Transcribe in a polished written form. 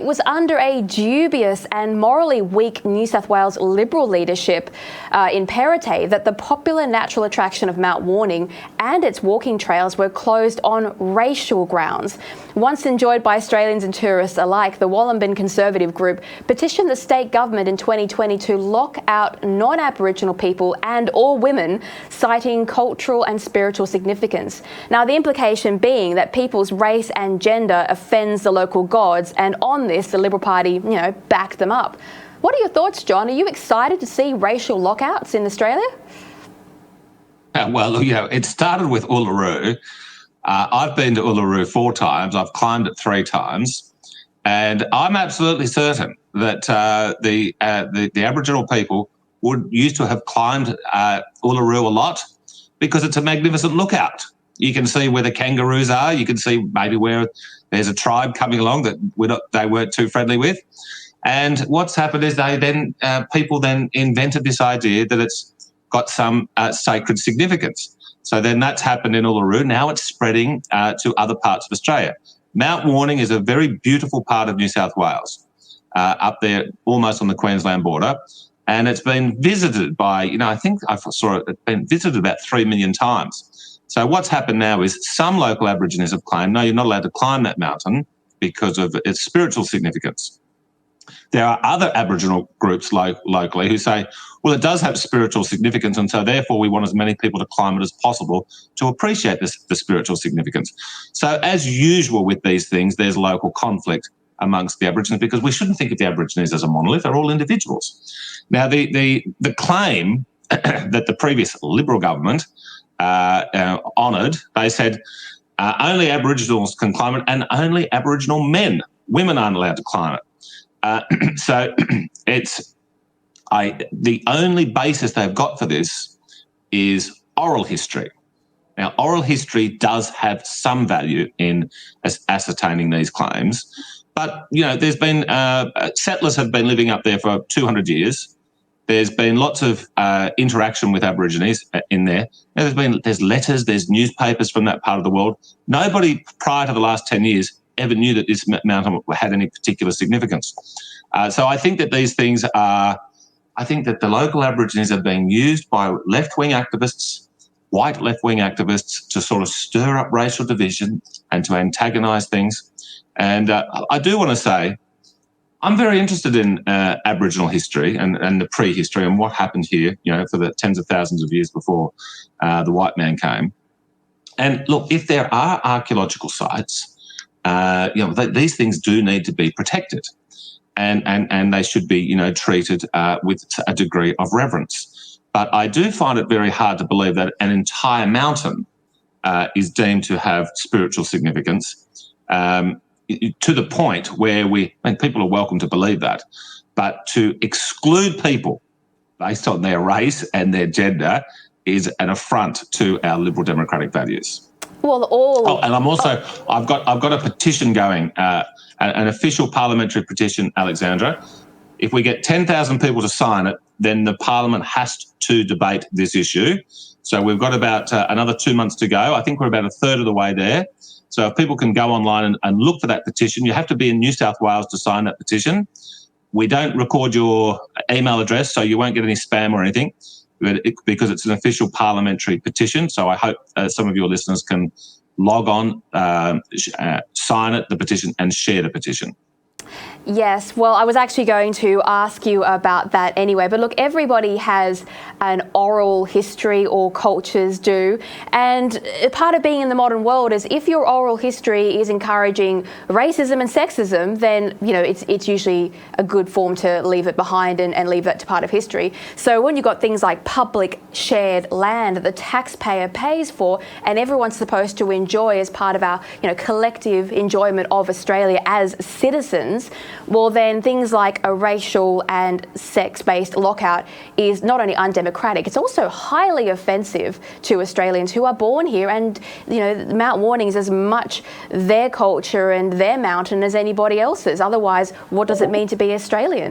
was under a dubious and morally weak New South Wales Liberal leadership in Perrottet that the popular natural attraction of Mount Warning and its walking trails were closed on racial grounds. Once enjoyed by Australians and tourists alike, the Wollongong Conservative group petitioned the state government in 2020 to lock out non-Aboriginal people and all women, citing cultural and spiritual significance. Now, the implication being that people's race and gender offends the local gods, and on this, the Liberal Party, backed them up. What are your thoughts, John? Are you excited to see racial lockouts in Australia? Well, it started with Uluru. I've been to Uluru 4 times. I've climbed it 3 times. And I'm absolutely certain that the Aboriginal people used to have climbed Uluru a lot because it's a magnificent lookout. You can see where the kangaroos are. You can see maybe where there's a tribe coming along that they weren't too friendly with. And what's happened is people then invented this idea that it's got some sacred significance. So then that's happened in Uluru. Now it's spreading to other parts of Australia. Mount Warning is a very beautiful part of New South Wales, up there almost on the Queensland border. And it's been visited by, I think I saw it's been visited about 3 million times. So what's happened now is some local Aborigines have claimed, no, you're not allowed to climb that mountain because of its spiritual significance. There are other Aboriginal groups locally who say, well, it does have spiritual significance, and so therefore we want as many people to climb it as possible to appreciate the spiritual significance. So as usual with these things, there's local conflict amongst the Aborigines because we shouldn't think of the Aborigines as a monolith. They're all individuals. Now, the claim that the previous Liberal government honoured, they said only Aboriginals can climb it and only Aboriginal men. Women aren't allowed to climb it. So the only basis they've got for this is oral history. Now, oral history does have some value in ascertaining these claims, but, there's been settlers have been living up there for 200 years. There's been lots of interaction with Aborigines in there. There's letters, there's newspapers from that part of the world. Nobody prior to the last 10 years ever knew that this mountain had any particular significance. So I think that these things I think that the local Aborigines are being used by left-wing activists, white left-wing activists, to sort of stir up racial division and to antagonise things. And I do want to say, I'm very interested in Aboriginal history and the prehistory and what happened here, for the tens of thousands of years before the white man came. And look, if there are archaeological sites, these things do need to be protected, and they should be, treated with a degree of reverence. But I do find it very hard to believe that an entire mountain is deemed to have spiritual significance to the point where people are welcome to believe that, but to exclude people based on their race and their gender is an affront to our liberal democratic values. Well, and I've got a petition going, an official parliamentary petition, Alexandra. If we get 10,000 people to sign it, then the Parliament has to debate this issue. So we've got about another 2 months to go. I think we're about a third of the way there. So if people can go online and look for that petition, you have to be in New South Wales to sign that petition. We don't record your email address, so you won't get any spam or anything, because it's an official parliamentary petition. So I hope some of your listeners can log on, sign it, the petition, and share the petition. Yes, well, I was actually going to ask you about that anyway. But look, everybody has an oral history, or cultures do. And part of being in the modern world is if your oral history is encouraging racism and sexism, then, it's usually a good form to leave it behind and leave that to part of history. So when you've got things like public shared land that the taxpayer pays for and everyone's supposed to enjoy as part of our, collective enjoyment of Australia as citizens, well, then things like a racial and sex-based lockout is not only undemocratic, it's also highly offensive to Australians who are born here. And, Mount Warning is as much their culture and their mountain as anybody else's. Otherwise, what does it mean to be Australian?